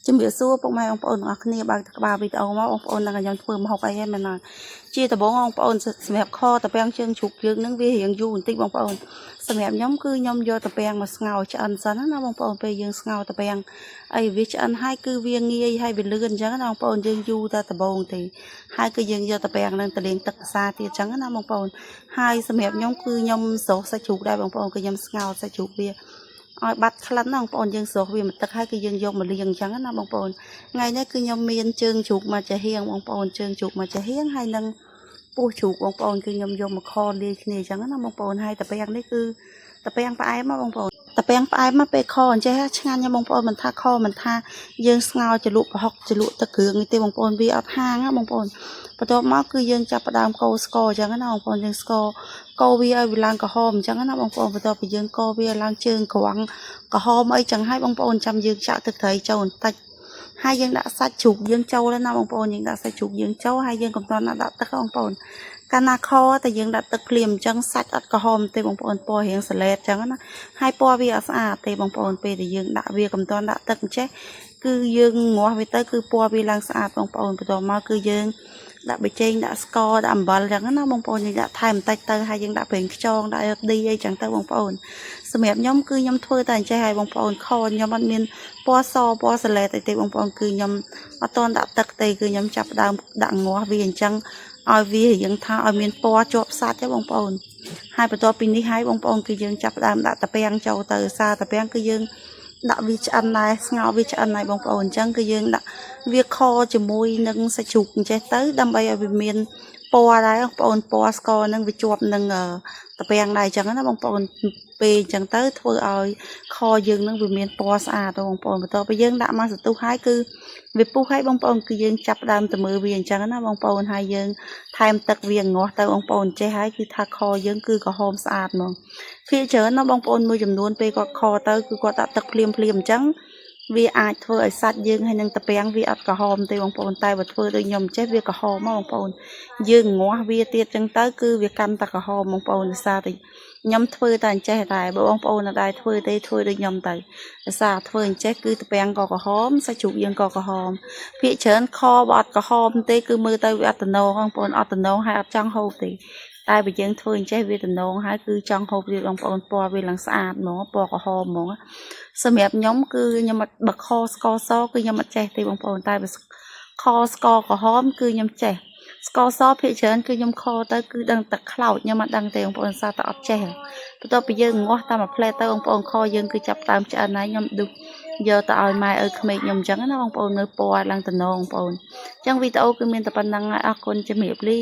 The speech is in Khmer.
ជំរាបសួរពុកម៉ែបងប្អូនទាំងអស់គ្នាបើកក្បាលវីដេអូមកបងប្អូននឹងខ្ញុំធ្វើម្ហូបអីហ្នឹងមែនហើយជាដំបូងបងប្អូនសម្រាប់ខតាពាំងជើងជ្រូកយើងនឹងវារៀងយូរបន្តិចបងប្អូនសម្រាប់ខ្ញុំគឺខ្ញុំយកតាពាំងមកស្ងោរឆ្អិនសិនណាបងប្អូនពេលយើងស្ងោរតាពាំងអីវាឆ្អិនហើយគឺវាងាយហើយវាលឿនអញ្ចឹងណាបងប្អូនយើងយូរតែដំបូងទេហើយគឺយើងយកតាពាំងនឹងទៅលាងទឹកសាទៀតអញ្ចឹងណាបងប្អូនហើយសម្រាប់ខ្ញុំគឺខ្ញុំស្រស់សាច់ជ្រូកដែរបងប្អូនគឺខ្ញុំស្ងោរសាច់ជ្រូកវាឲ្យបាត់ក្លិនណាបងប្អូនយើងស្រស់វាមកទឹកហើយគឺយើងយកមកលាងអញ្ចឹងណាបងប្អូនថ្ងៃនេះគឺខ្ញុំមានជើងជ្រូកមកចាហៀងបងប្អូនជើងជ្រូកមកចាហៀងហើយនឹងពោះជ្រូកបងប្អូនគឺខ្ញុំយកមកខលាយគ្នាអញ្ចឹងណាបងប្អូនហើយតាពាំងនេះគឺតាពាំងផ្អែមមកបងប្អូនតាពាំងផ្អែមមកពេលខអញ្ចេះឆ្ងាញ់ណាបងប្អូនមិនថាខមិនថាយើងស្ងោរជ្រលក់ប្រហុកជ្រលក់ទឹកគ្រឿងនេះទេបងប្អូនវាអត់ហាងណាបងប្អូនបន្ទាប់មកគឺយើងចាប់ផ្ដើមកូរស្ករអញ្ចឹងណាបងប្អូនយើងស្ករកូរវាឲ្យវាឡើងក្រហមអញ្ចឹងណាបងប្អូនបន្ទាប់ពីយើងកូរវាឡើងជើងក្រងក្រហមអីចឹងហើយបងប្អូនចាំយើងចាក់ទឹកត្រីចូលបន្តិចហើយយើងដាក់សាច់ជ្រូកយើងចូលណាបងប្អូនយើងដាក់សាច់ជ្រូកយើងចូលហើយយើងកំតន់ដាក់ទឹកបងប្អូនកាលណាខតែយើងដាក់ទឹកភ្លាមអញ្ចឹងសាច់អត់ក្រហមទេបងប្អូនពណ៌រាងសាឡេតអញ្ចឹងណាហើយពណ៌វាអត់ស្អាតទេបងប្អូនពេលដែលយើងដាក់វាកំតន់ដាក់ទឹកអញ្ចេះគឺយើងងាស់វាទៅគឺពណ៌វាឡើងស្អាតបងប្អូនបន្ទាប់មកគឺយើងដាក់ប៊ីចេងដាក់ស្ករដាក់អំបិលអញ្ចឹងណាបងប្អូនយើងដាក់ថែមបន្តិចទៅហើយយើងដាក់ប្រេងខ្យងដាក់រ៉ឺឌីអីចឹងទៅបងប្អូនសម្រាប់ខ្ញុំគឺខ្ញុំធ្វើតែអញ្ចេះហើយបងប្អូនខខ្ញុំអត់មានពណ៌សពណ៌សាឡេតអីទេបងប្អូនគឺខ្ញុំអត់តន់ដាក់ទឹកទេគឺខ្ញុំចាប់ដើមដាក់ងាស់វាអញ្ចឹងឲ្យវារៀងថាឲ្យមានពណ៌ជាប់សាច់ទេបងប្អូនហើយបន្ទាប់ពីនេះហើយបងប្អូនគឺយើងចាប់ដើមដាក់តាពាំងចូលទៅសារតាពាំងគឺយើងដាក់វាឆ្អិនដែរស្ងោរវាឆ្អិនហើយបងប្អូនអញ្ចឹងគឺយើងដាក់វាខជាមួយនឹងសាច់ជ្រូកអញ្ចេះទៅដើម្បីឲ្យវាមានពណ៌ដែរបងប្អូនពណ៌ស្ករនឹងវាជាប់នឹងតាពាំងដែរអញ្ចឹងណាបងប្អូនពេលអញ្ចឹងទៅធ្វើឲ្យខយើងនឹងវាមានពណ៌ស្អាតបងប្អូនបន្ទាប់ពីយើងដាក់មកសន្ទុះហើយគឺវាពុះហើយបងប្អូនគឺយើងចាប់ដើមទៅមើលវាអញ្ចឹងណាបងប្អូនហើយយើងថែមទឹកវាងាស់ទៅបងប្អូនចេះហើយគឺថាខយើងគឺក្រហមស្អាតហ្មងភាគច្រើនណាបងប្អូនមួយចំនួនពេលគាត់ខទៅគឺគាត់ដាក់ទឹកភ្លាមអញ្ចឹងវាអាចធ្វើឲ្យសាច់យើងហើយនឹងតាពាំងវាអត់ក្រហមទេបងប្អូនតែបើធ្វើដូចខ្ញុំចេះវាក្រហមមកបងប្អូនយើងងាស់វាទៀតអញ្ចឹងទៅគឺវាកាន់តែក្រហមបងប្អូនដោយសារតែខ្ញុំធ្វើតែអញ្ចេះតែបើបងប្អូនអត់ដែរធ្វើទេធ្វើដូចខ្ញុំទៅដោយសារធ្វើអញ្ចេះគឺតាពាំងក៏ក្រហមសាច់ជ្រូកយើងក៏ក្រហមភាគច្រើនខបើអត់ក្រហមទេគឺមើលទៅវាអត់តំណងបងប្អូនអត់តំណងហើយអត់ចង់ហូបទេតែបើយើងធ្វើអញ្ចេះវាតំណងហើយគឺចង់ហូបទៀតបងប្អូនពណ៌វាឡើងស្អាតហ្មងពណ៌ក្រហមហ្មងសម្រាប់ខ្ញុំគឺខ្ញុំអត់បើខស្ករសគឺខ្ញុំអត់ចេះទេបងប្អូនតែបើខស្ករក្រហមគឺខ្ញុំចេះស្ករសភាគច្រើនគឺខ្ញុំខទៅគឺដឹងតែខ្លោចខ្ញុំអត់ដឹងទេបងប្អូនសារតែអត់ចេះបន្ទាប់ពីយើងងាស់តាមមួយផ្លែទៅបងប្អូនខយើងគឺចាប់តាមឆ្អិនហើយខ្ញុំឌុះយកទៅឲ្យម៉ែឲ្យក្មេកខ្ញុំអញ្ចឹងណាបងប្អូនមើលពណ៌ឡើងតំណងបងប្អូនអញ្ចឹងវីដេអូគឺមានតែប៉ុណ្្នឹងហើយអរគុណជំរាបលា